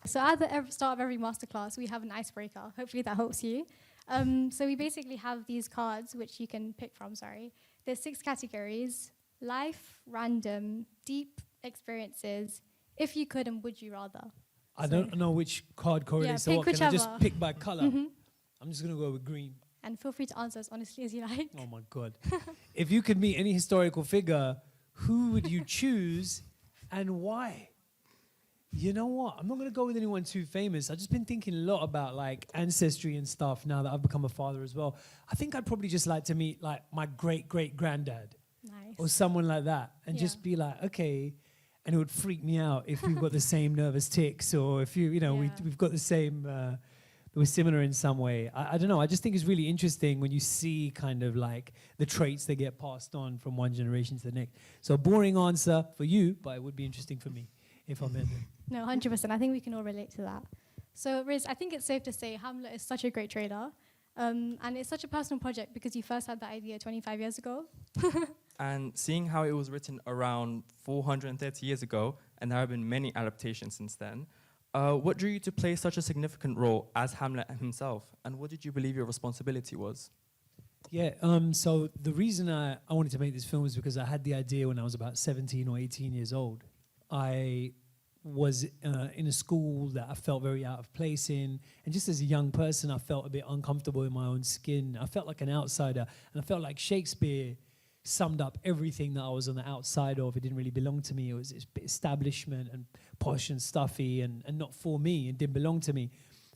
So at the start of every masterclass, we have an icebreaker. Hopefully that helps you. So we basically have these cards, which you can pick from, There's 6 categories: life, random, deep experiences, if you could, and would you rather. I don't know which card correlates to what. Can I just pick by color? I'm just going to go with green. And feel free to answer as honestly as you like. Oh my God. If you could meet any historical figure, who would you choose and why? You know what? I'm not going to go with anyone too famous. I've just been thinking a lot about like ancestry and stuff now that I've become a father as well. I think I'd probably just like to meet like my great-great-granddad. Nice. Or someone like that and just be like, okay. And it would freak me out if we've got the same nervous tics or if we've got the same, we're similar in some way. I don't know. I just think it's really interesting when you see kind of like the traits that get passed on from one generation to the next. So a boring answer for you, but it would be interesting for me if I met them. No, 100%. I think we can all relate to that. So Riz, I think it's safe to say Hamlet is such a great trailer. And it's such a personal project because you first had that idea 25 years ago. And seeing how it was written around 430 years ago, and there have been many adaptations since then, what drew you to play such a significant role as Hamlet himself? And what did you believe your responsibility was? Yeah, so the reason I wanted to make this film is because I had the idea when I was about 17 or 18 years old. I was in a school that I felt very out of place in, and just as a young person I felt a bit uncomfortable in my own skin. I felt like an outsider, and I felt like Shakespeare summed up everything that I was on the outside of. It didn't really belong to me. It was this establishment and posh and stuffy and not for me and didn't belong to me.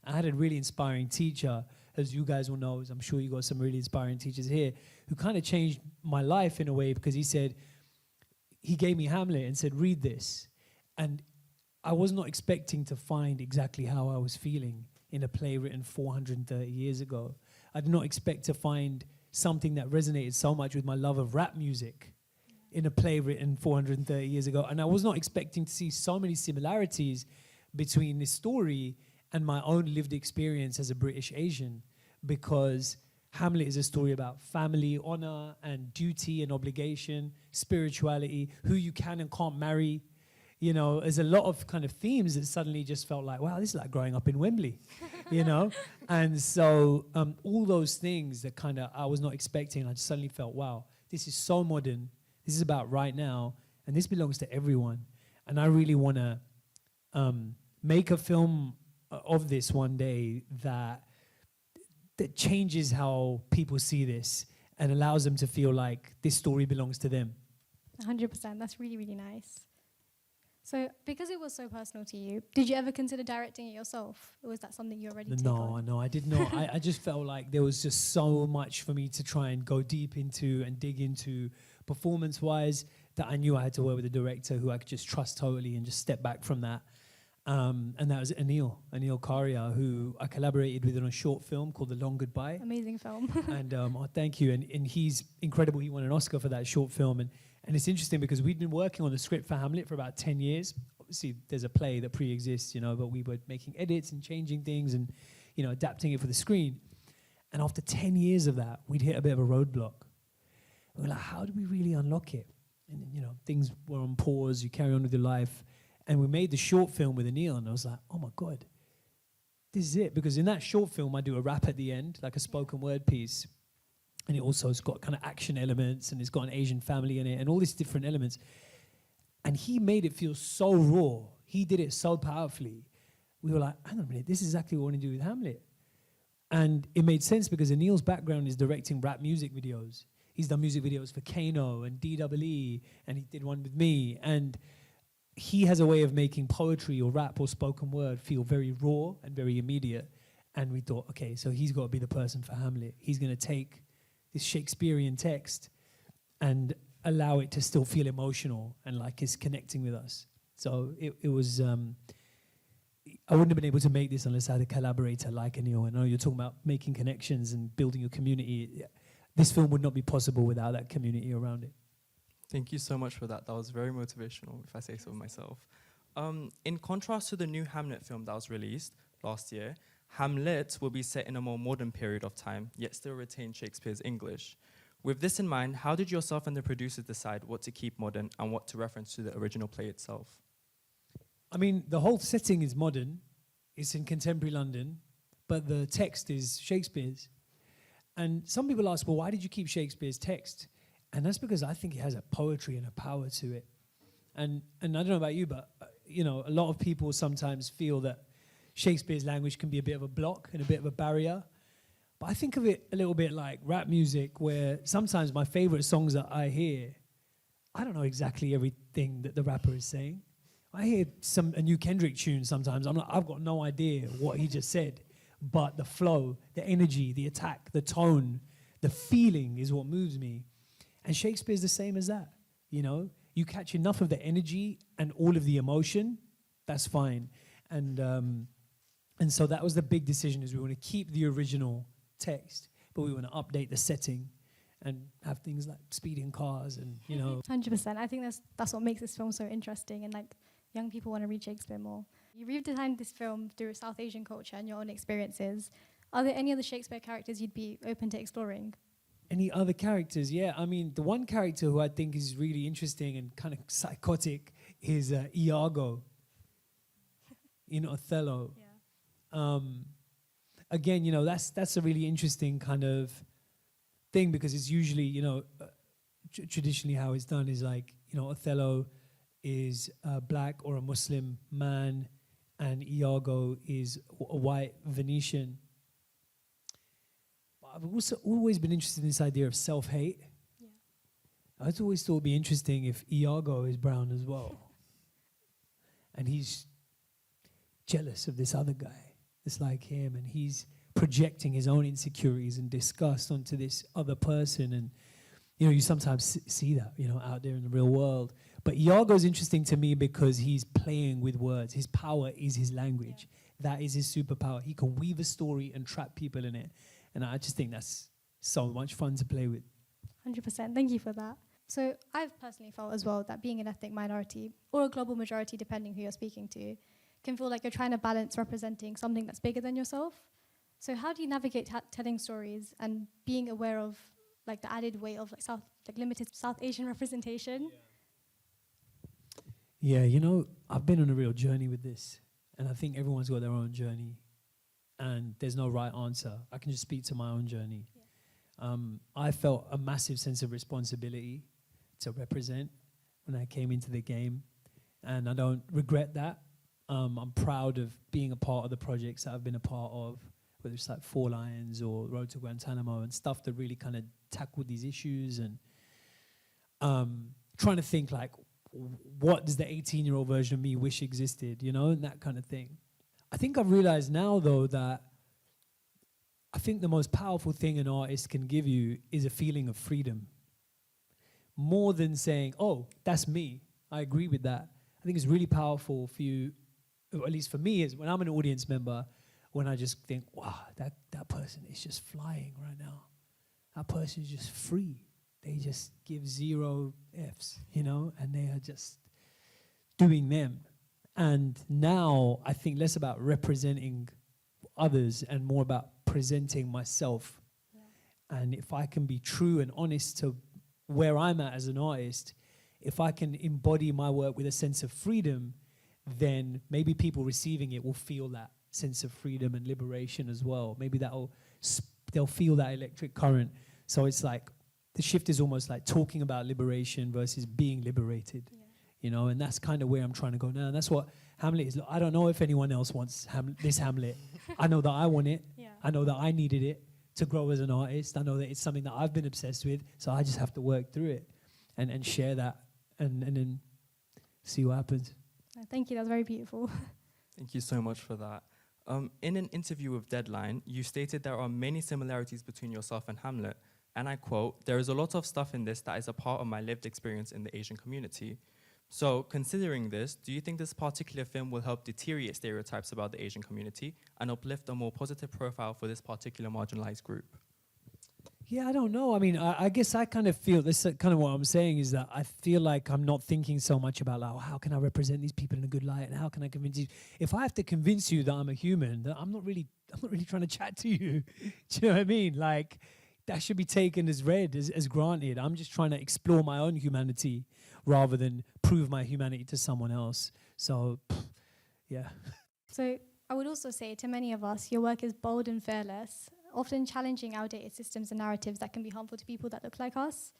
I had a really inspiring teacher, as you guys will know, as I'm sure you got some really inspiring teachers here, who kind of changed my life in a way because he gave me Hamlet and said, read this. And I was not expecting to find exactly how I was feeling in a play written 430 years ago. I did not expect to find something that resonated so much with my love of rap music in a play written 430 years ago. And I was not expecting to see so many similarities between this story and my own lived experience as a British Asian, because Hamlet is a story about family, honor, and duty and obligation, spirituality, who you can and can't marry. You know, there's a lot of kind of themes that suddenly just felt like, wow, this is like growing up in Wembley, you know? And so all those things that kind of I was not expecting, I just suddenly felt, wow, this is so modern. This is about right now, and this belongs to everyone. And I really want to make a film of this one day that changes how people see this and allows them to feel like this story belongs to them. 100%. That's really, really nice. So, because it was so personal to you, did you ever consider directing it yourself? Or was that something you already took on? No, I did not. I just felt like there was just so much for me to try and go deep into and dig into performance-wise that I knew I had to work with a director who I could just trust totally and just step back from that. And that was Aneil Karia, who I collaborated with on a short film called The Long Goodbye. Amazing film. And thank you. And he's incredible. He won an Oscar for that short film. And it's interesting because we'd been working on the script for Hamlet for about 10 years. Obviously, there's a play that pre-exists, you know, but we were making edits and changing things and, you know, adapting it for the screen. And after 10 years of that, we'd hit a bit of a roadblock. We were like, how do we really unlock it? And, you know, things were on pause. You carry on with your life. And we made the short film with Aneil, and I was like, oh, my God, this is it. Because in that short film, I do a rap at the end, like a spoken word piece. And it also has got kind of action elements, and it's got an Asian family in it, and all these different elements. And he made it feel so raw. He did it so powerfully. We were like, hang on a minute, this is exactly what we want to do with Hamlet. And it made sense because Aneil's background is directing rap music videos. He's done music videos for Kano and DEE, and he did one with me. And he has a way of making poetry or rap or spoken word feel very raw and very immediate. And we thought, okay, so he's got to be the person for Hamlet. He's going to take this Shakespearean text and allow it to still feel emotional and like it's connecting with us. So it was, I wouldn't have been able to make this unless I had a collaborator like Aneil. I know you're talking about making connections and building your community. This film would not be possible without that community around it. Thank you so much for that. That was very motivational, if I say so myself. In contrast to the new Hamlet film that was released last year, Hamlet will be set in a more modern period of time, yet still retain Shakespeare's English. With this in mind, how did yourself and the producers decide what to keep modern and what to reference to the original play itself? I mean, the whole setting is modern, it's in contemporary London, but the text is Shakespeare's. And some people ask, well, why did you keep Shakespeare's text? And that's because I think it has a poetry and a power to it. And I don't know about you, but a lot of people sometimes feel that Shakespeare's language can be a bit of a block and a bit of a barrier. But I think of it a little bit like rap music, where sometimes my favorite songs that I hear, I don't know exactly everything that the rapper is saying. I hear a new Kendrick tune sometimes. I've got no idea what he just said. But the flow, the energy, the attack, the tone, the feeling is what moves me. And Shakespeare's the same as that. You catch enough of the energy and all of the emotion, that's fine. And so that was the big decision, is we want to keep the original text, but we want to update the setting and have things like speeding cars and, 100%. I think that's what makes this film so interesting, and like young people want to read Shakespeare more. You redesigned this film through South Asian culture and your own experiences. Are there any other Shakespeare characters you'd be open to exploring? Any other characters? Yeah, I mean, the one character who I think is really interesting and kind of psychotic is Iago in Othello. Yeah. Again, that's a really interesting kind of thing, because it's usually, traditionally how it's done is like, Othello is a black or a Muslim man, and Iago is a white Venetian. But I've also always been interested in this idea of self-hate. Yeah. I've always thought it'd be interesting if Iago is brown as well. And he's jealous of this other guy that's like him, and he's projecting his own insecurities and disgust onto this other person. And, you sometimes see that, out there in the real world. But Iago's interesting to me because he's playing with words. His power is his language. Yeah. That is his superpower. He can weave a story and trap people in it. And I just think that's so much fun to play with. 100%. Thank you for that. So I've personally felt as well that being an ethnic minority, or a global majority, depending who you're speaking to, can feel like you're trying to balance representing something that's bigger than yourself. So how do you navigate telling stories and being aware of like the added weight of limited South Asian representation? Yeah, I've been on a real journey with this, and I think everyone's got their own journey, and there's no right answer. I can just speak to my own journey. Yeah. I felt a massive sense of responsibility to represent when I came into the game, and I don't regret that. I'm proud of being a part of the projects that I've been a part of, whether it's like Four Lions or Road to Guantanamo and stuff that really kind of tackled these issues, and trying to think like, what does the 18-year-old version of me wish existed, and that kind of thing. I think I've realized now, though, that I think the most powerful thing an artist can give you is a feeling of freedom. More than saying, oh, that's me, I agree with that. I think it's really powerful for you, or at least for me, is when I'm an audience member, when I just think, wow, that person is just flying right now. That person is just free. They just give 0 Fs, and they are just doing them. And now I think less about representing others and more about presenting myself. Yeah. And if I can be true and honest to where I'm at as an artist, if I can embody my work with a sense of freedom, then maybe people receiving it will feel that sense of freedom and liberation as well. Maybe they'll feel that electric current. So it's like, the shift is almost like talking about liberation versus being liberated, and that's kind of where I'm trying to go now. And that's what Hamlet is. I don't know if anyone else wants this Hamlet. I know that I want it. Yeah. I know that I needed it to grow as an artist. I know that it's something that I've been obsessed with, so I just have to work through it and share that and then see what happens. Thank you. That's very beautiful. Thank you so much for that. In an interview with Deadline, you stated there are many similarities between yourself and Hamlet. And I quote, "There is a lot of stuff in this that is a part of my lived experience in the Asian community." So, considering this, do you think this particular film will help deteriorate stereotypes about the Asian community and uplift a more positive profile for this particular marginalized group? Yeah, I don't know. I mean, I guess I kind of feel, this kind of what I'm saying is that I feel like I'm not thinking so much about, like, how can I represent these people in a good light, and how can I convince you? If I have to convince you that I'm a human, then I'm not really trying to chat to you. Do you know what I mean? Like, that should be taken as read, as granted. I'm just trying to explore my own humanity rather than prove my humanity to someone else. So, yeah. So I would also say to many of us, your work is bold and fearless, often challenging outdated systems and narratives that can be harmful to people that look like us.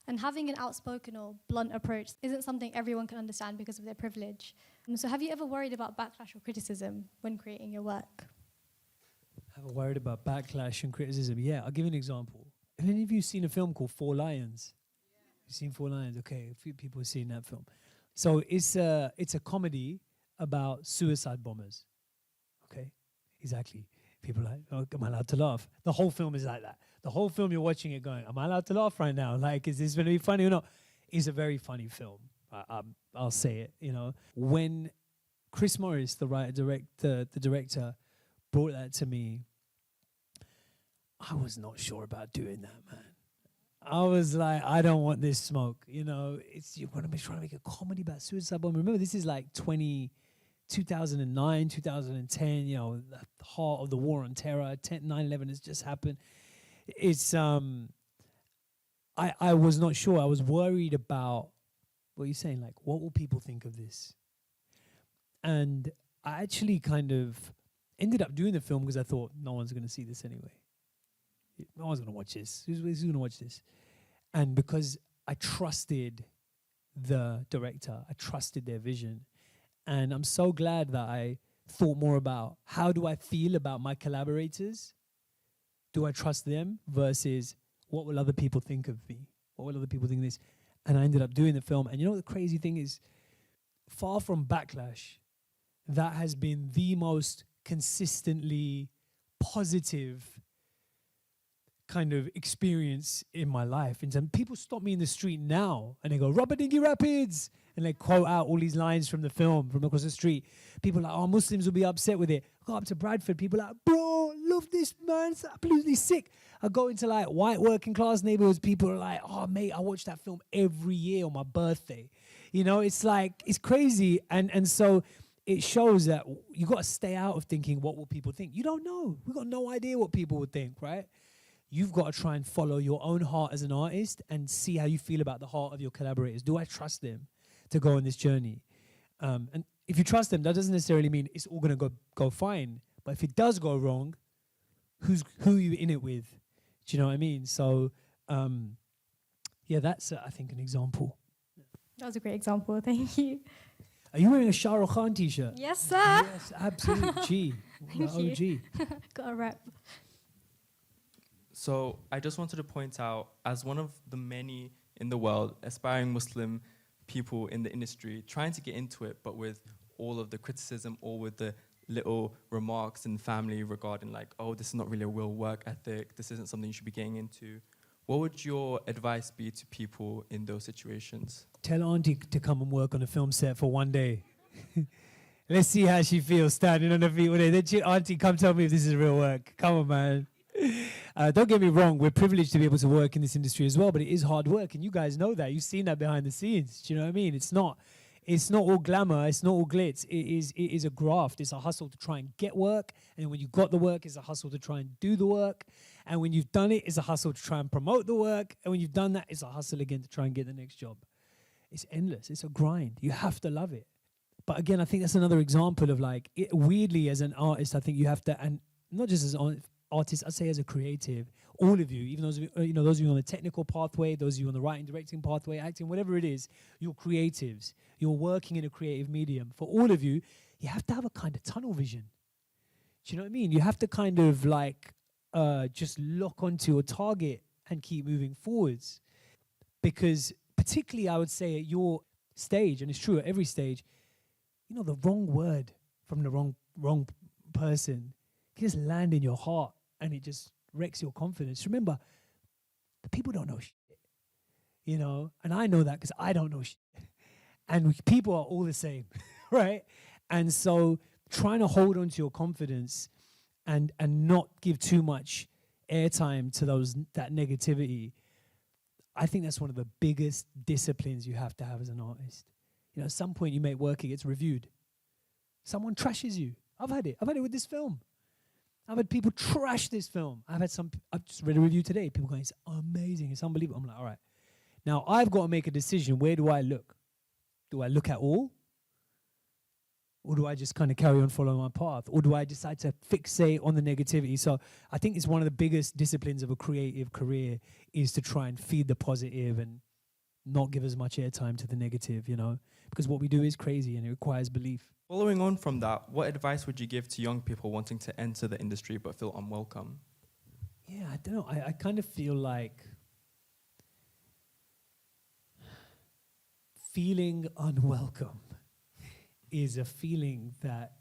And having an outspoken or blunt approach isn't something everyone can understand because of their privilege. So have you ever worried about backlash or criticism when creating your work? Have I worried about backlash and criticism? Yeah, I'll give you an example. Have any of you seen a film called Four Lions? You've seen Four Lions? Okay, a few people have seen that film. So it's a comedy about suicide bombers. Okay, exactly. People are like, oh, am I allowed to laugh? The whole film is like that. The whole film you're watching it going, am I allowed to laugh right now? Like, is this going to be funny or not? It's a very funny film. I'll say it, you know. When Chris Morris, the director, brought that to me, I was not sure about doing that, man. I was like, I don't want this smoke, you know. You're going to be trying to make a comedy about suicide bomber. Remember, this is like 2009, 2010, you know, the heart of the war on terror. 9/11 has just happened. It's I was not sure. I was worried about what you're saying, like, what will people think of this? And I actually kind of ended up doing the film because I thought no one's going to see this anyway. No one's going to watch this. Who's going to watch this? And because I trusted the director, I trusted their vision. And I'm so glad that I thought more about how do I feel about my collaborators? Do I trust them versus what will other people think of me? What will other people think of this? And I ended up doing the film. And you know what the crazy thing is? Far from backlash, that has been the most consistently positive kind of experience in my life. And people stop me in the street now and they go, Rubber Dinghy Rapids! And they quote out all these lines from the film from across the street. People are like, oh, Muslims will be upset with it. I go up to Bradford, people are like, bro, love this, man, it's absolutely sick. I go into like white working class neighborhoods, people are like, oh, mate, I watch that film every year on my birthday. You know, it's like, it's crazy. And so it shows that you got to stay out of thinking, what will people think? You don't know. We've got no idea what people would think, right? You've got to try and follow your own heart as an artist and see how you feel about the heart of your collaborators. Do I trust them to go on this journey? And if you trust them, that doesn't necessarily mean it's all going to go fine. But if it does go wrong, who are you in it with? Do you know what I mean? So, yeah, that's, I think, an example. That was a great example. Thank you. Are you wearing a Shah Rukh Khan t-shirt? Yes, sir. Yes, absolutely. G. Thank you. OG. Got a rep. So I just wanted to point out, as one of the many in the world, aspiring Muslim people in the industry, trying to get into it, but with all of the criticism or with the little remarks in family regarding like, oh, this is not really a real work ethic, this isn't something you should be getting into. What would your advice be to people in those situations? Tell Auntie to come and work on a film set for one day. Let's see how she feels standing on her feet one day. Then Auntie, come tell me if this is real work. Come on, man. Don't get me wrong, we're privileged to be able to work in this industry as well, but it is hard work, and you guys know that. You've seen that behind the scenes. Do you know what I mean? It's not all glamour, it's not all glitz. It is a graft. It's a hustle to try and get work, and when you got the work, it's a hustle to try and do the work, and when you've done it, it's a hustle to try and promote the work, and when you've done that, it's a hustle again to try and get the next job. It's endless. It's a grind. You have to love it. But again, I think that's another example of like, weirdly, as an artist, I think you have to, and not just as an artist, I'd say as a creative, all of you, even those of you, those of you on the technical pathway, those of you on the writing, directing pathway, acting, whatever it is, you're creatives. You're working in a creative medium. For all of you, you have to have a kind of tunnel vision. Do you know what I mean? You have to kind of like just lock onto a target and keep moving forwards. Because particularly, I would say at your stage, and it's true at every stage, the wrong word from the wrong person can just land in your heart and it just wrecks your confidence. Remember, the people don't know shit, and I know that because I don't know shit. And people are all the same, right? And so trying to hold on to your confidence and not give too much airtime to that negativity, I think that's one of the biggest disciplines you have to have as an artist. At some point you make work, it gets reviewed. Someone trashes you. I've had it with this film. I've had people trash this film. I've just read a review today. People going, it's amazing, it's unbelievable. I'm like, all right. Now I've got to make a decision. Where do I look? Do I look at all? Or do I just kind of carry on following my path? Or do I decide to fixate on the negativity? So I think it's one of the biggest disciplines of a creative career is to try and feed the positive and not give as much airtime to the negative, you know? Because what we do is crazy and it requires belief. Following on from that, what advice would you give to young people wanting to enter the industry but feel unwelcome? Yeah, I don't know. I kind of feel like feeling unwelcome is a feeling that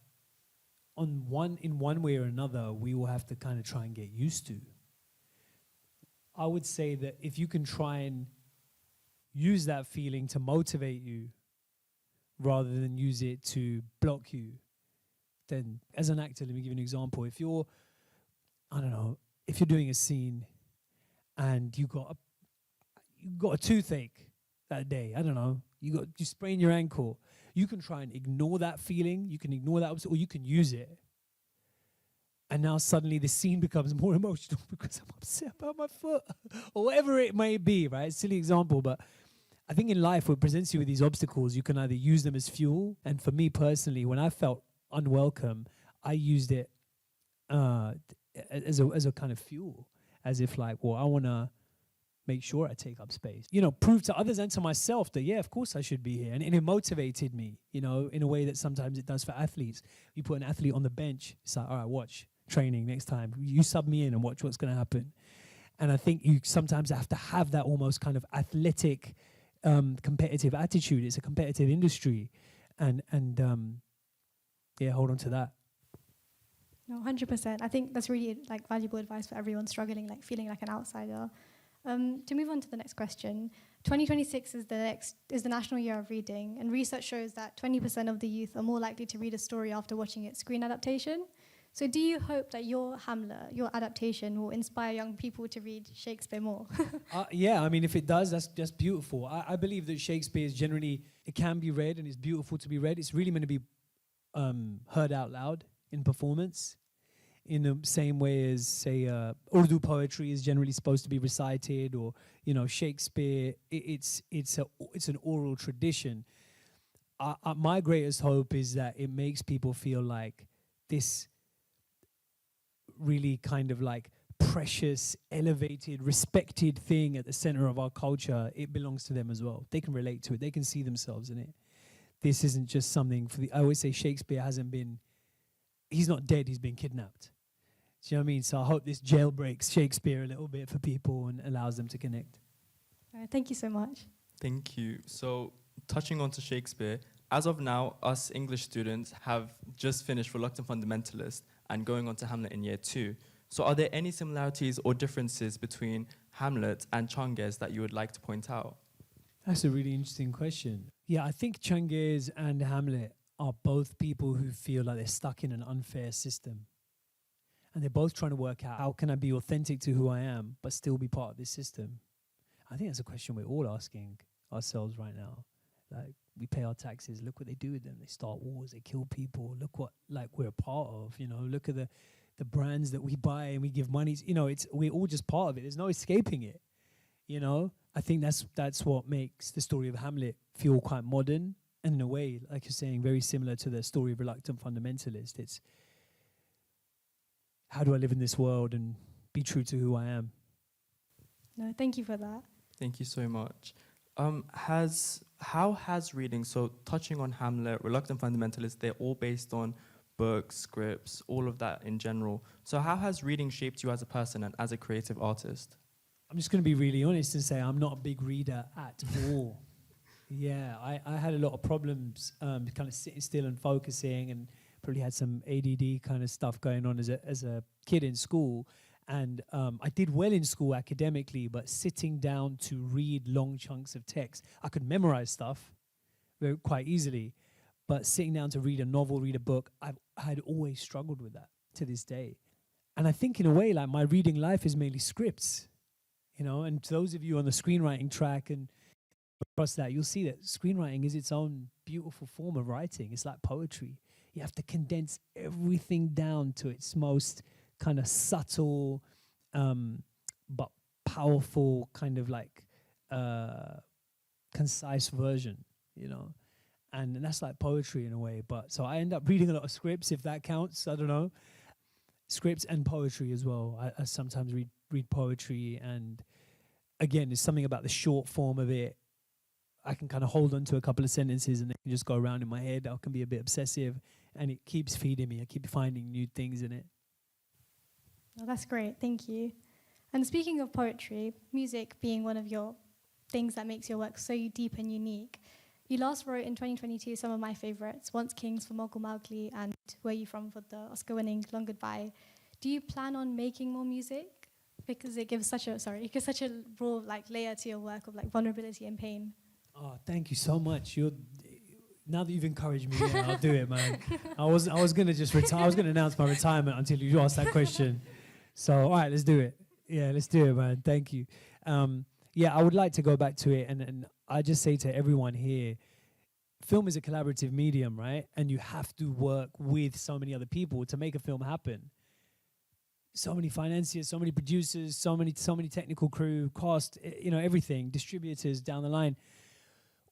in one way or another, we will have to kind of try and get used to. I would say that if you can try and use that feeling to motivate you rather than use it to block you, then as an actor, let me give you an example. If you're, I don't know, if you're doing a scene and you got a toothache that day, I don't know, you sprain your ankle, you can try and ignore that feeling, you can ignore that, or you can use it. And now suddenly the scene becomes more emotional because I'm upset about my foot or whatever it may be, right? Silly example, but I think in life, what presents you with these obstacles, you can either use them as fuel. And for me personally, when I felt unwelcome, I used it as a kind of fuel, as if like, well, I want to make sure I take up space. You know, prove to others and to myself that, yeah, of course I should be here. And it motivated me, you know, in a way that sometimes it does for athletes. You put an athlete on the bench, it's like, all right, watch training next time. You sub me in and watch what's going to happen. And I think you sometimes have to have that almost kind of athletic, competitive attitude. It's a competitive industry. And hold on to that. No, 100%. I think that's really like valuable advice for everyone struggling, like feeling like an outsider. To move on to the next question, 2026 is the National Year of Reading, and research shows that 20% of the youth are more likely to read a story after watching its screen adaptation. So do you hope that your Hamlet, your adaptation, will inspire young people to read Shakespeare more? Yeah, I mean, if it does, that's just beautiful. I believe that Shakespeare is generally, it can be read and it's beautiful to be read. It's really meant to be heard out loud in performance, in the same way as, say, Urdu poetry is generally supposed to be recited, or, you know, Shakespeare, it's an oral tradition. My greatest hope is that it makes people feel like this really kind of like precious, elevated, respected thing at the center of our culture, it belongs to them as well. They can relate to it. They can see themselves in it. This isn't just something for I always say Shakespeare he's not dead, he's been kidnapped. Do you know what I mean? So I hope this jailbreaks Shakespeare a little bit for people and allows them to connect. All right, thank you so much. Thank you. So touching on to Shakespeare, as of now, us English students have just finished Reluctant Fundamentalist and going on to Hamlet in year 2. So are there any similarities or differences between Hamlet and Changes that you would like to point out? That's a really interesting question. Yeah, I think Changes and Hamlet are both people who feel like they're stuck in an unfair system. And they're both trying to work out, how can I be authentic to who I am, but still be part of this system? I think that's a question we're all asking ourselves right now. Like, we pay our taxes, look what they do with them. They start wars, they kill people. Look what, like, we're a part of, you know. Look at the brands that we buy and we give money. You know, we're all just part of it. There's no escaping it, you know. I think that's what makes the story of Hamlet feel quite modern. And in a way, like you're saying, very similar to the story of Reluctant Fundamentalist. It's, how do I live in this world and be true to who I am? No, thank you for that. Thank you so much. How has reading, so touching on Hamlet, Reluctant Fundamentalist, they're all based on books, scripts, all of that in general. So how has reading shaped you as a person and as a creative artist? I'm just going to be really honest and say I'm not a big reader at all. Yeah, I had a lot of problems kind of sitting still and focusing, and probably had some ADD kind of stuff going on as a kid in school. And I did well in school academically, but sitting down to read long chunks of text, I could memorize stuff quite easily. But sitting down to read a novel, read a book, I had always struggled with that to this day. And I think in a way, like, my reading life is mainly scripts, you know. And to those of you on the screenwriting track and across that, you'll see that screenwriting is its own beautiful form of writing. It's like poetry. You have to condense everything down to its most kind of subtle but powerful kind of like concise version, you know. And that's like poetry in a way. But so I end up reading a lot of scripts, if that counts. I don't know. Scripts and poetry as well. I sometimes read poetry, and again, there's something about the short form of it. I can kind of hold on to a couple of sentences and they can just go around in my head. I can be a bit obsessive, and it keeps feeding me. I keep finding new things in it. Oh, that's great. Thank you. And speaking of poetry, music being one of your things that makes your work so deep and unique, you last wrote in 2022 some of my favorites, Once Kings for Mogul Mowgli and Where You From for the Oscar-winning Long Goodbye. Do you plan on making more music? Because it gives such a raw layer to your work of vulnerability and pain. Oh, thank you so much. Now that you've encouraged me, yeah, I'll do it, man. I was gonna just retire. I was gonna announce my retirement until you asked that question. So, all right, let's do it. Yeah, let's do it, man. Thank you. Yeah, I would like to go back to it, and I just say to everyone here, film is a collaborative medium, right? And you have to work with so many other people to make a film happen. So many financiers, so many producers, so many technical crew, cast, everything, distributors down the line,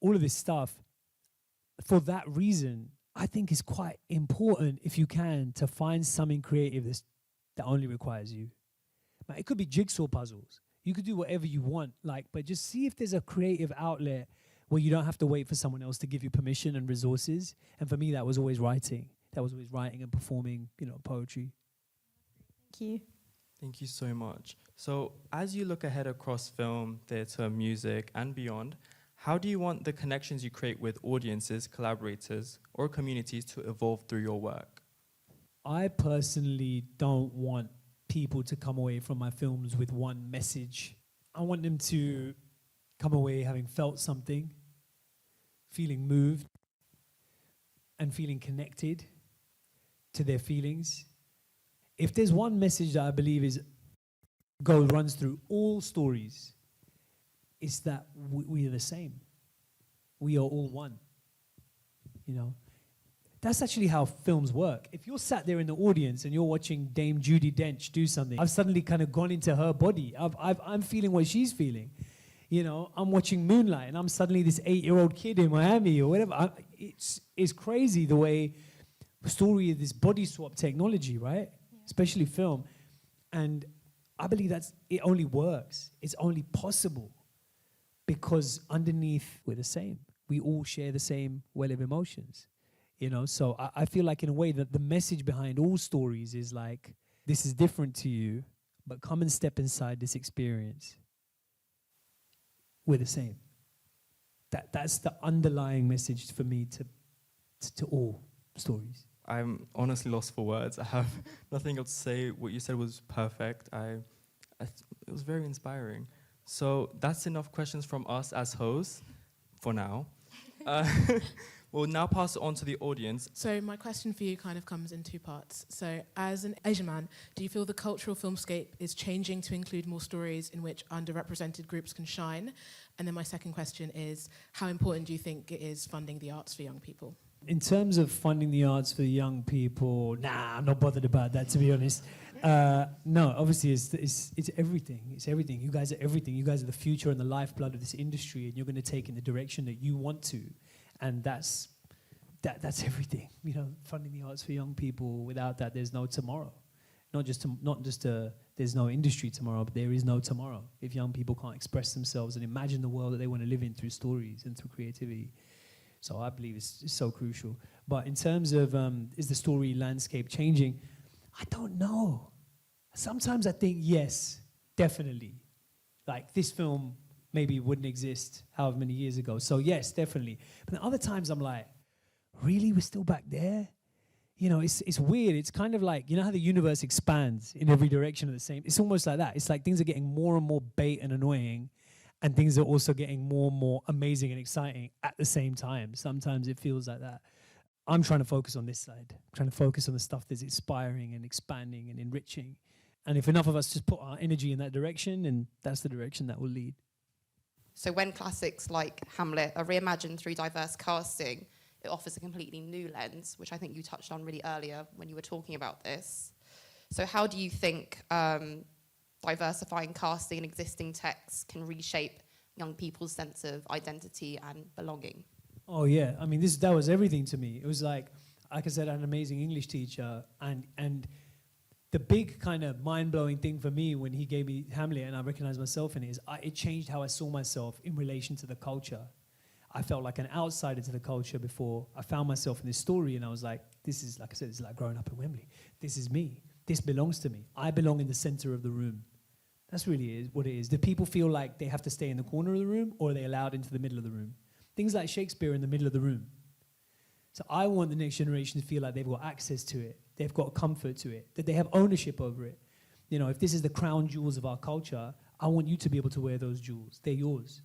all of this stuff. For that reason, I think it's quite important, if you can, to find something creative that only requires you. It could be jigsaw puzzles. You could do whatever you want, but just see if there's a creative outlet where you don't have to wait for someone else to give you permission and resources. And for me, that was always writing. That was always writing and performing, poetry. Thank you. Thank you so much. So as you look ahead across film, theatre, music, and beyond, how do you want the connections you create with audiences, collaborators, or communities to evolve through your work? I personally don't want people to come away from my films with one message. I want them to come away having felt something, feeling moved, and feeling connected to their feelings. If there's one message that I believe runs through all stories, it's that we are the same. We are all one. That's actually how films work. If you're sat there in the audience and you're watching Dame Judi Dench do something, I've suddenly kind of gone into her body. I'm feeling what she's feeling. I'm watching Moonlight and I'm suddenly this 8-year-old kid in Miami or whatever. It's crazy the way the story of this body swap technology, right? Yeah. Especially film. And I believe it only works. It's only possible because underneath we're the same. We all share the same well of emotions. So I feel like in a way that the message behind all stories is this is different to you, but come and step inside this experience. We're the same. That's the underlying message for me to all stories. I'm honestly lost for words. I have nothing else to say. What you said was perfect. It was very inspiring. So that's enough questions from us as hosts for now. We'll now pass it on to the audience. So my question for you kind of comes in two parts. So as an Asian man, do you feel the cultural filmscape is changing to include more stories in which underrepresented groups can shine? And then my second question is, how important do you think it is funding the arts for young people? In terms of funding the arts for young people, I'm not bothered about that, to be honest. No, obviously it's everything. It's everything. You guys are everything. You guys are the future and the lifeblood of this industry, and you're going to take in the direction that you want to. And that's everything, funding the arts for young people. Without that, there's no tomorrow. Not just there's no industry tomorrow, but there is no tomorrow if young people can't express themselves and imagine the world that they want to live in through stories and through creativity. So I believe it's so crucial. But in terms of is the story landscape changing, I don't know. Sometimes I think yes, definitely. This film maybe wouldn't exist however many years ago. So yes, definitely. But then other times I'm like, really? We're still back there? It's weird. It's kind of like, how the universe expands in every direction of the same. It's almost like that. It's like things are getting more and more bait and annoying, and things are also getting more and more amazing and exciting at the same time. Sometimes it feels like that. I'm trying to focus on this side. I'm trying to focus on the stuff that's inspiring and expanding and enriching. And if enough of us just put our energy in that direction, then that's the direction that will lead. So when classics like Hamlet are reimagined through diverse casting, it offers a completely new lens, which I think you touched on really earlier when you were talking about this. So how do you think diversifying casting and existing texts can reshape young people's sense of identity and belonging? Oh yeah, I mean that was everything to me. It was like I said, I had an amazing English teacher, and the big kind of mind-blowing thing for me when he gave me Hamlet and I recognized myself in it is it changed how I saw myself in relation to the culture. I felt like an outsider to the culture before. I found myself in this story and I was like, this is, like I said, it's like growing up in Wembley. This is me. This belongs to me. I belong in the center of the room. That's really what it is. Do people feel like they have to stay in the corner of the room, or are they allowed into the middle of the room? Things like Shakespeare in the middle of the room. So I want the next generation to feel like they've got access to it, they've got comfort to it, that they have ownership over it. You know, if this is the crown jewels of our culture, I want you to be able to wear those jewels. They're yours.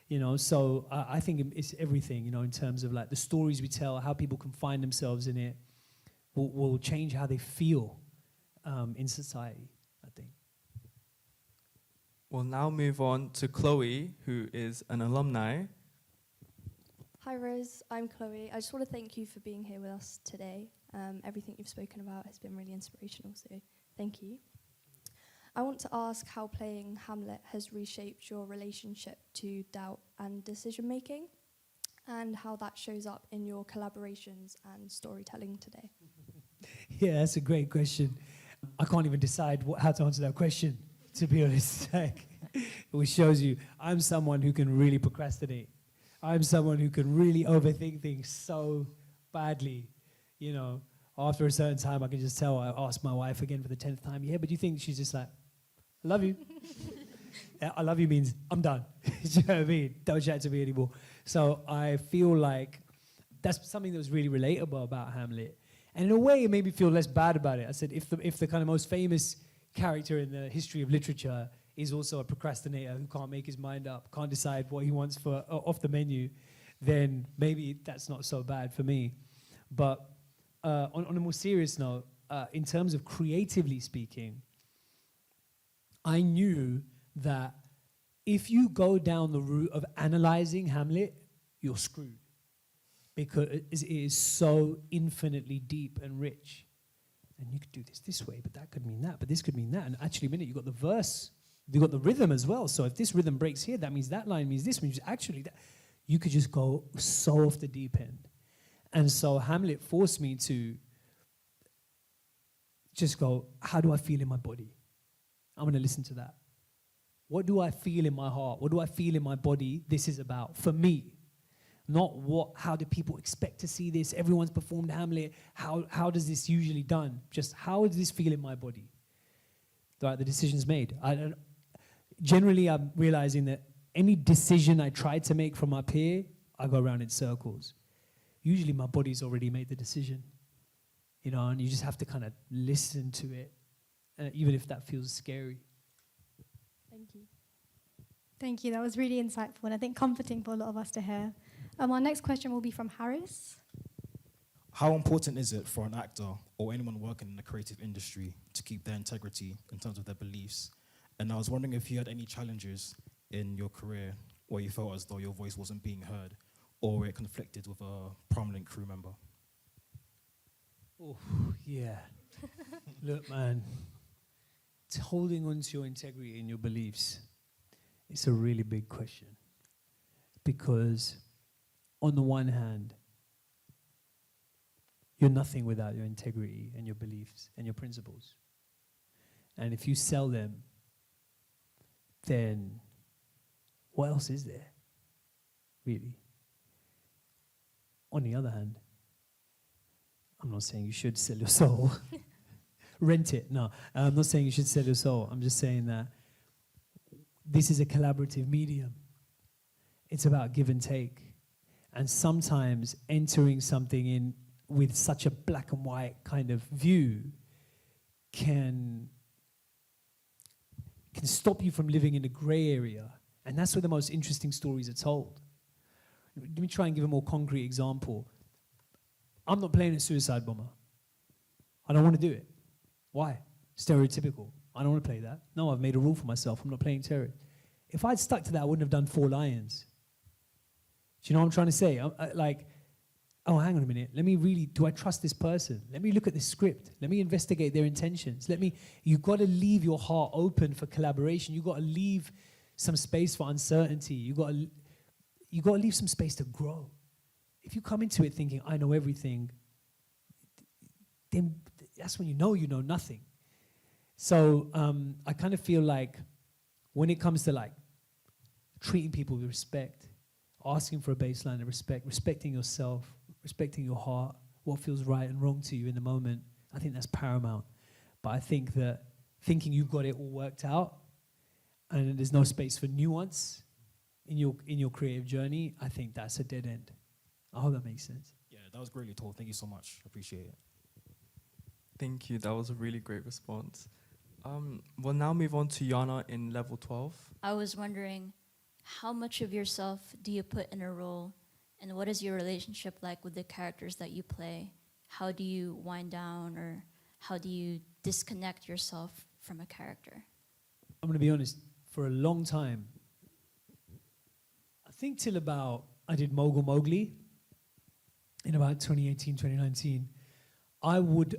You know, so I think it's everything, you know, in terms of like the stories we tell, how people can find themselves in it, will change how they feel in society, I think. We'll now move on to Chloe, who is an alumni. Hi Riz, I'm Chloe. I just want to thank you for being here with us today. Everything you've spoken about has been really inspirational, so thank you. I want to ask how playing Hamlet has reshaped your relationship to doubt and decision making, and how that shows up in your collaborations and storytelling today. Yeah, that's a great question. I can't even decide how to answer that question, to be honest. Which shows you I'm someone who can really procrastinate. I'm someone who can really overthink things so badly. You know, after a certain time, I can just tell. I ask my wife again for the 10th time, yeah, but do you think she's just like, I love you. I love you means I'm done. Do you know what I mean? Don't chat to me anymore. So I feel like that's something that was really relatable about Hamlet. And in a way, it made me feel less bad about it. I said, if the kind of most famous character in the history of literature is also a procrastinator who can't make his mind up, can't decide what he wants for off the menu, then maybe that's not so bad for me. But on a more serious note, in terms of creatively speaking, I knew that if you go down the route of analyzing Hamlet, you're screwed, because it is so infinitely deep and rich. And you could do this way, but that could mean that, but this could mean that. And actually, a minute, you got the verse, you got the rhythm as well. So if this rhythm breaks here, that means that line means this, means actually that. You could just go so off the deep end. And so Hamlet forced me to just go, how do I feel in my body? I'm going to listen to that. What do I feel in my heart? What do I feel in my body this is about for me? Not how do people expect to see this? Everyone's performed Hamlet. How does this usually done? Just how does this feel in my body? Right, the decision's made. Generally, I'm realizing that any decision I try to make from up here, I go around in circles. Usually my body's already made the decision. You know, and you just have to kind of listen to it, even if that feels scary. Thank you. Thank you. That was really insightful and I think comforting for a lot of us to hear. Our next question will be from Harris. How important is it for an actor or anyone working in the creative industry to keep their integrity in terms of their beliefs? And I was wondering if you had any challenges in your career where you felt as though your voice wasn't being heard, or where it conflicted with a prominent crew member. Oh, yeah. Look, man, holding on to your integrity and your beliefs, it's a really big question. Because on the one hand, you're nothing without your integrity and your beliefs and your principles. And if you sell them, then what else is there, really? On the other hand, I'm not saying you should sell your soul. Rent it. No, I'm not saying you should sell your soul. I'm just saying that this is a collaborative medium. It's about give and take. And sometimes entering something in with such a black and white kind of view can stop you from living in a gray area. And that's where the most interesting stories are told. Let me try and give a more concrete example. I'm not playing a suicide bomber. I don't want to do it. Why? Stereotypical. I don't want to play that. No, I've made a rule for myself. I'm not playing terror. If I'd stuck to that, I wouldn't have done 4 Lions. Do you know what I'm trying to say? Oh, hang on a minute. Do I trust this person? Let me look at the script. Let me investigate their intentions. You've got to leave your heart open for collaboration. You've got to leave some space for uncertainty. You've got to leave some space to grow. if you come into it thinking, I know everything, then that's when you know nothing. So I kind of feel like when it comes to like treating people with respect, asking for a baseline of respect, respecting yourself, respecting your heart, what feels right and wrong to you in the moment, I think that's paramount. But I think that thinking you've got it all worked out and there's no space for nuance in your creative journey, I think that's a dead end. I hope that makes sense. Yeah, that was greatly told. Thank you so much. Appreciate it. Thank you. That was a really great response. We'll now move on to Yana in level 12. I was wondering, how much of yourself do you put in a role, and what is your relationship like with the characters that you play? How do you wind down, or how do you disconnect yourself from a character? I'm going to be honest, for a long time, I think till about, I did Mogul Mowgli in about 2018, 2019, I would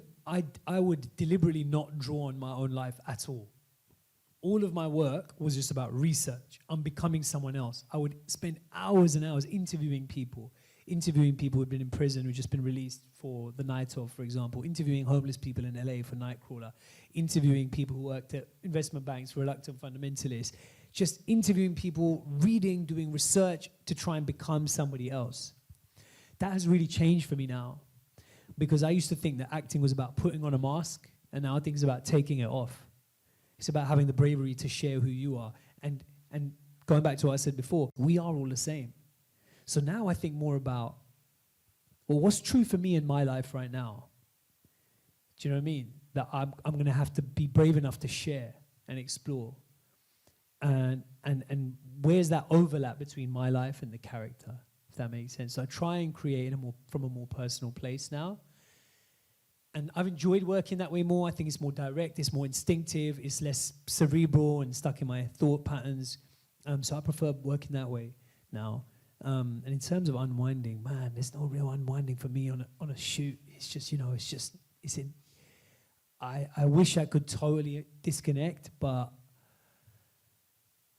deliberately not draw on my own life at all. All of my work was just about research. I'm becoming someone else. I would spend hours and hours interviewing people who've been in prison, who've just been released for the night of, for example, interviewing homeless people in LA for Nightcrawler, interviewing people who worked at investment banks, reluctant fundamentalists, just interviewing people, reading, doing research to try and become somebody else. That has really changed for me now, because I used to think that acting was about putting on a mask, and now I think it's about taking it off. It's about having the bravery to share who you are. And going back to what I said before, we are all the same. So now I think more about, well, what's true for me in my life right now? Do you know what I mean? That I'm going to have to be brave enough to share and explore. And where's that overlap between my life and the character, if that makes sense? So I try and create from a more personal place now. And I've enjoyed working that way more. I think it's more direct, it's more instinctive, it's less cerebral and stuck in my thought patterns. So I prefer working that way now. And in terms of unwinding, man, there's no real unwinding for me on a shoot. It's just, I wish I could totally disconnect, but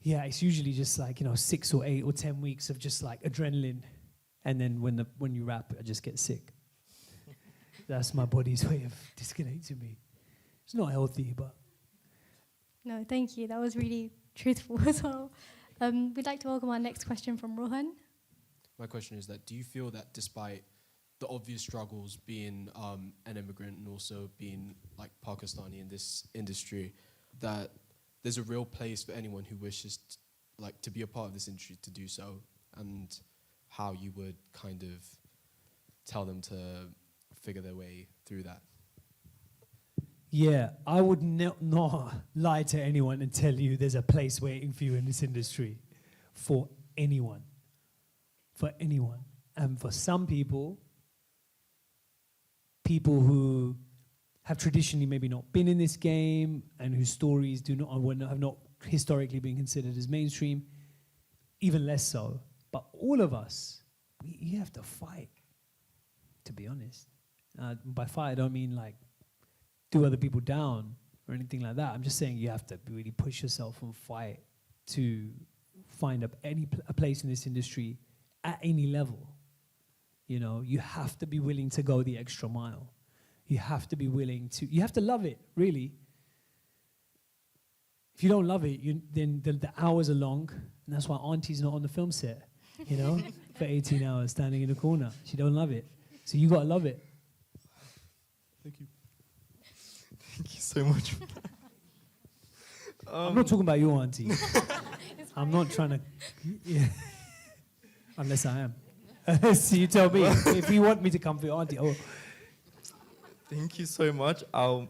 yeah, it's usually just like, 6 or 8 or 10 weeks of just like adrenaline. And then when you wrap, I just get sick. That's my body's way of disconnecting me. It's not healthy, but... No, thank you. That was really truthful as well. We'd like to welcome our next question from Rohan. My question is that, do you feel that despite the obvious struggles being an immigrant and also being like Pakistani in this industry, that there's a real place for anyone who wishes to be a part of this industry to do so, and how you would kind of tell them to figure their way through that? Yeah, I would not lie to anyone and tell you there's a place waiting for you in this industry for anyone. For anyone. And for some people who have traditionally maybe not been in this game and whose stories have not historically been considered as mainstream, even less so. But all of us, you have to fight, to be honest. By fight, I don't mean like do other people down or anything like that. I'm just saying you have to really push yourself and fight to find a place in this industry at any level. You have to be willing to go the extra mile. You have to be willing to, you have to love it, really. If you don't love it, then the hours are long, and that's why Auntie's not on the film set, for 18 hours standing in the corner. She don't love it. So you gotta love it. Thank you. Thank you so much for that. I'm not talking about you, Auntie. I'm not trying to... Yeah. Unless I am. So you tell me. If you want me to come for your Auntie, oh. Thank you so much. I'll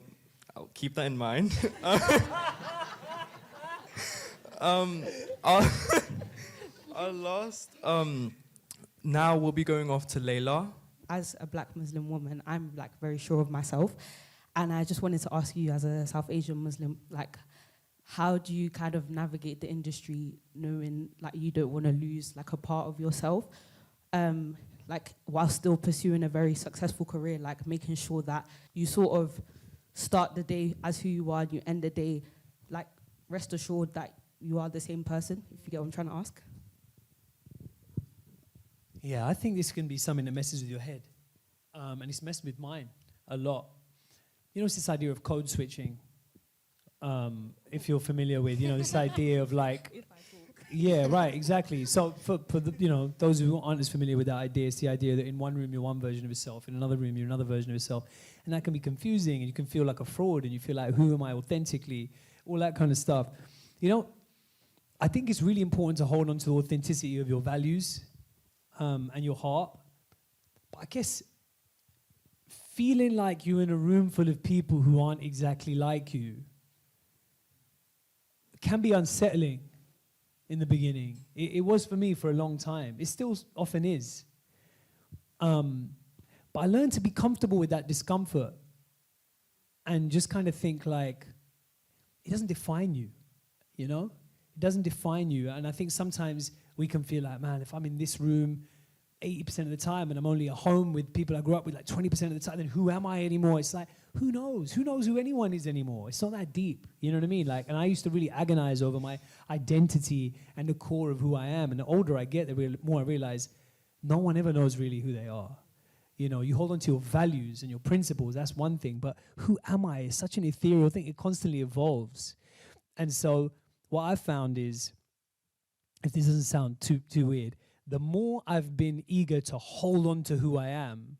keep that in mind. Our last... now we'll be going off to Layla. As a black Muslim woman, I'm very sure of myself. And I just wanted to ask you, as a South Asian Muslim, how do you kind of navigate the industry knowing you don't want to lose a part of yourself, while still pursuing a very successful career, making sure that you sort of start the day as who you are and you end the day, rest assured that you are the same person, if you get what I'm trying to ask? Yeah, I think this can be something that messes with your head. And it's messed with mine a lot. You know, it's this idea of code switching. If you're familiar with, this idea of like... Yeah, right, exactly. So for the, those who aren't as familiar with that idea, it's the idea that in one room you're one version of yourself, in another room you're another version of yourself. And that can be confusing, and you can feel like a fraud, and you feel like, who am I authentically? All that kind of stuff. I think it's really important to hold on to the authenticity of your values and your heart. But I guess feeling like you're in a room full of people who aren't exactly like you can be unsettling in the beginning. It was for me for a long time. It still often is. But I learned to be comfortable with that discomfort and just kind of think like, it doesn't define you, It doesn't define you. And I think sometimes we can feel like, man, if I'm in this room 80% of the time and I'm only at home with people I grew up with like 20% of the time, then who am I anymore? It's like, who knows? Who knows who anyone is anymore? It's not that deep, you know what I mean? Like, and I used to really agonize over my identity and the core of who I am. And the older I get, the more I realize no one ever knows really who they are. You hold on to your values and your principles, that's one thing, but who am I? It's such an ethereal thing. It constantly evolves. And so what I've found is, if this doesn't sound too weird, the more I've been eager to hold on to who I am,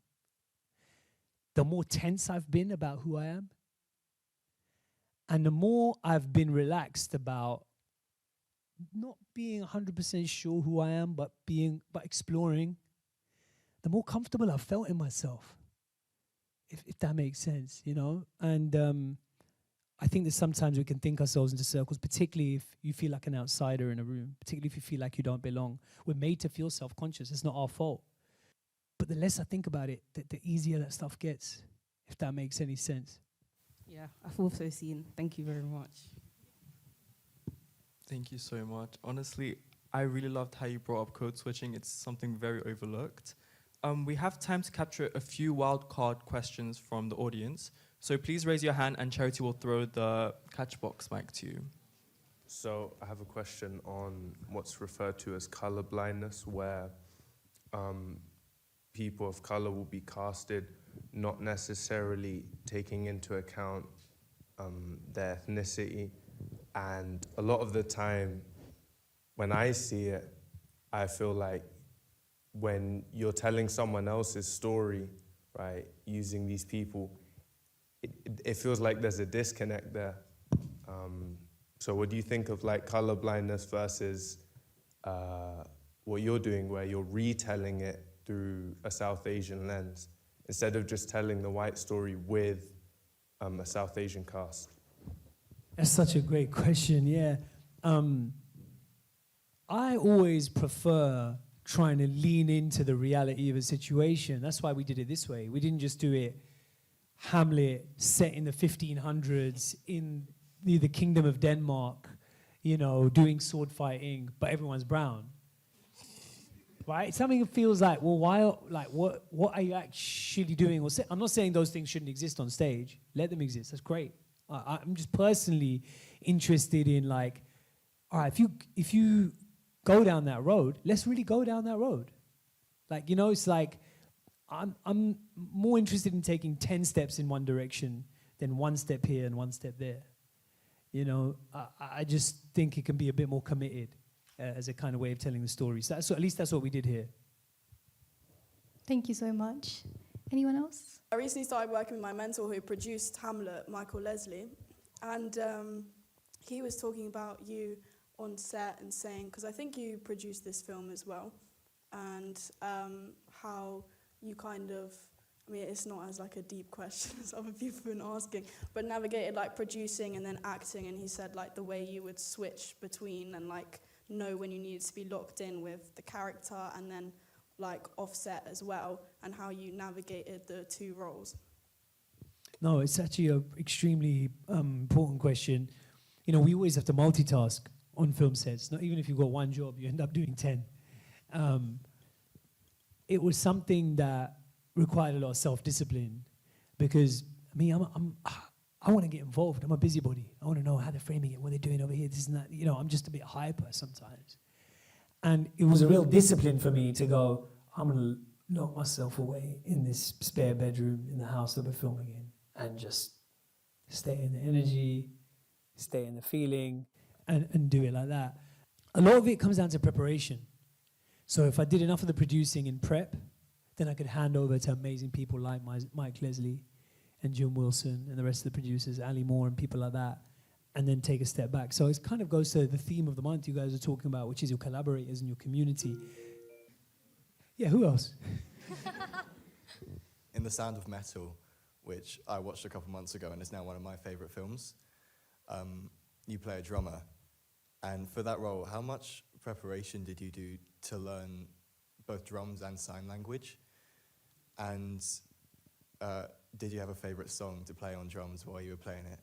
the more tense I've been about who I am. And the more I've been relaxed about not being 100% sure who I am, but exploring, the more comfortable I've felt in myself, if that makes sense, And I think that sometimes we can think ourselves into circles, particularly if you feel like an outsider in a room, particularly if you feel like you don't belong. We're made to feel self-conscious. It's not our fault. But the less I think about it, the easier that stuff gets, if that makes any sense. Yeah, I've also seen. Thank you very much. Thank you so much. Honestly, I really loved how you brought up code switching. It's something very overlooked. We have time to capture a few wildcard questions from the audience. So please raise your hand and Charity will throw the catchbox mic to you. So I have a question on what's referred to as color blindness, where people of color will be casted not necessarily taking into account their ethnicity. And a lot of the time when I see it, I feel like when you're telling someone else's story, right, using these people, it feels like there's a disconnect there. So what do you think of like color blindness versus what you're doing, where you're retelling it through a South Asian lens instead of just telling the white story with a South Asian cast? That's such a great question, yeah. I always prefer trying to lean into the reality of a situation. That's why we did it this way. We didn't just do it Hamlet set in the 1500s in the Kingdom of Denmark, doing sword fighting, but everyone's brown. Right? Something that feels like, well, why? Like, what are you actually doing? I'm not saying those things shouldn't exist on stage. Let them exist. That's great. I'm just personally interested in like, all right, if you go down that road, let's really go down that road. Like, it's like I'm more interested in taking 10 steps in one direction than one step here and one step there. I just think it can be a bit more committed as a kind of way of telling the story. So at least that's what we did here. Thank you so much. Anyone else? I recently started working with my mentor who produced Hamlet, Michael Leslie, and he was talking about you on set and saying, because I think you produced this film as well, and how you kind of, it's not as like a deep question as other people have been asking, but navigated like producing and then acting, and he said like the way you would switch between and like know when you needed to be locked in with the character and then like offset as well, and how you navigated the two roles. No, it's actually an extremely important question. We always have to multitask on film sets. Not even if you've got one job, you end up doing 10. It was something that required a lot of self-discipline, because I want to get involved. I'm a busybody. I want to know how they're framing it, what they're doing over here, this and that. I'm just a bit hyper sometimes. And it was a real discipline for me to go, I'm going to lock myself away in this spare bedroom in the house that we're filming in and just stay in the energy, stay in the feeling, and do it like that. A lot of it comes down to preparation. So if I did enough of the producing in prep, then I could hand over to amazing people like Mike Leslie and Jim Wilson and the rest of the producers, Ali Moore and people like that, and then take a step back. So it kind of goes to the theme of the month you guys are talking about, which is your collaborators and your community. Yeah, who else? In The Sound of Metal, which I watched a couple months ago and is now one of my favourite films, you play a drummer. And for that role, how much preparation did you do to learn both drums and sign language? And did you have a favourite song to play on drums while you were playing it?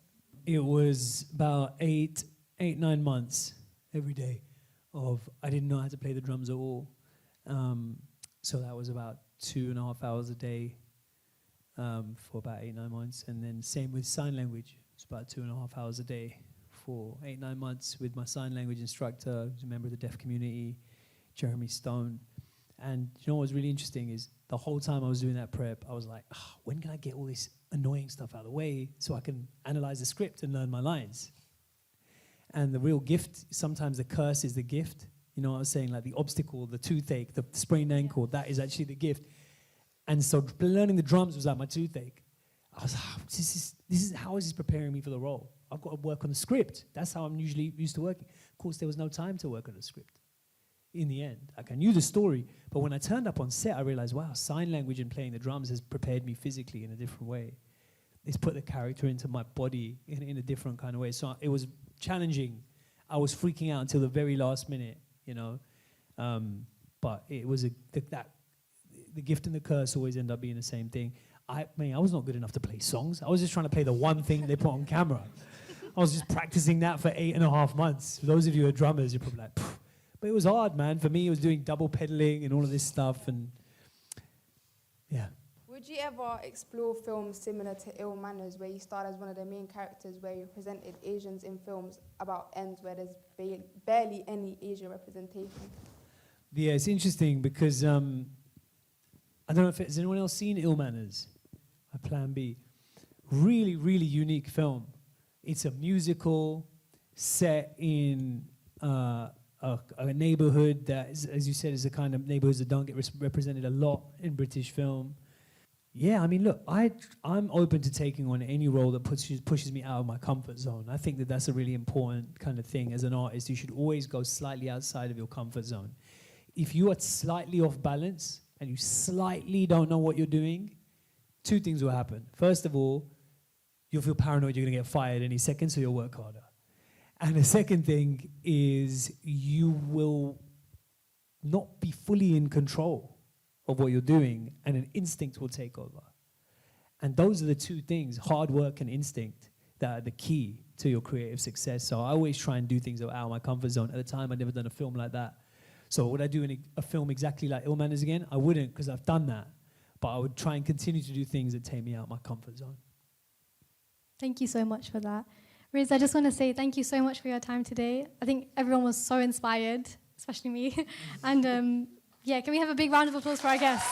It was about 9 months every day of I didn't know how to play the drums at all. So that was about 2.5 hours a day for about 8-9 months. And then same with sign language. It's about 2.5 hours a day for 8-9 months with my sign language instructor, who's a member of the deaf community, Jeremy Stone. And you know what's really interesting is the whole time I was doing that prep, I was like, when can I get all this annoying stuff out of the way so I can analyze the script and learn my lines? And the real gift, sometimes the curse is the gift. You know what I was saying? Like the obstacle, the toothache, the sprained ankle, that is actually the gift. And so learning the drums was like my toothache. I was like, how is this preparing me for the role? I've got to work on the script. That's how I'm usually used to working. Of course, there was no time to work on the script in the end. Like I knew the story, but when I turned up on set, I realized, wow, sign language and playing the drums has prepared me physically in a different way. It's put the character into my body in a different kind of way. So it was challenging. I was freaking out until the very last minute, you know. But it was the gift and the curse always end up being the same thing. I was not good enough to play songs. I was just trying to play the one thing they put on camera. I was just practicing that for 8.5 months. For those of you who are drummers, you're probably like, pfft. But it was hard, man. For me, it was doing double pedaling and all of this stuff. And yeah. Would you ever explore films similar to Ill Manners, where you starred as one of the main characters, where you presented Asians in films about ends where there's barely any Asian representation? Yeah, it's interesting because I don't know if has anyone else seen Ill Manners? Plan B. Really, really unique film. It's a musical set in a neighborhood that, as you said, is the kind of neighborhoods that don't get represented a lot in British film. Yeah, I mean, look, I'm open to taking on any role that pushes me out of my comfort zone. I think that that's a really important kind of thing as an artist. You should always go slightly outside of your comfort zone. If you are slightly off balance and you slightly don't know what you're doing, 2 things will happen. First of all, you'll feel paranoid you're going to get fired any second, so you'll work harder. And the second thing is you will not be fully in control of what you're doing, and an instinct will take over. And those are the 2 things, hard work and instinct, that are the key to your creative success. So I always try and do things that are out of my comfort zone. At the time, I'd never done a film like that. So would I do a film exactly like Ill Manners again? I wouldn't, because I've done that. But I would try and continue to do things that take me out of my comfort zone. Thank you so much for that. Riz, I just want to say thank you so much for your time today. I think everyone was so inspired, especially me. And yeah, can we have a big round of applause for our guests?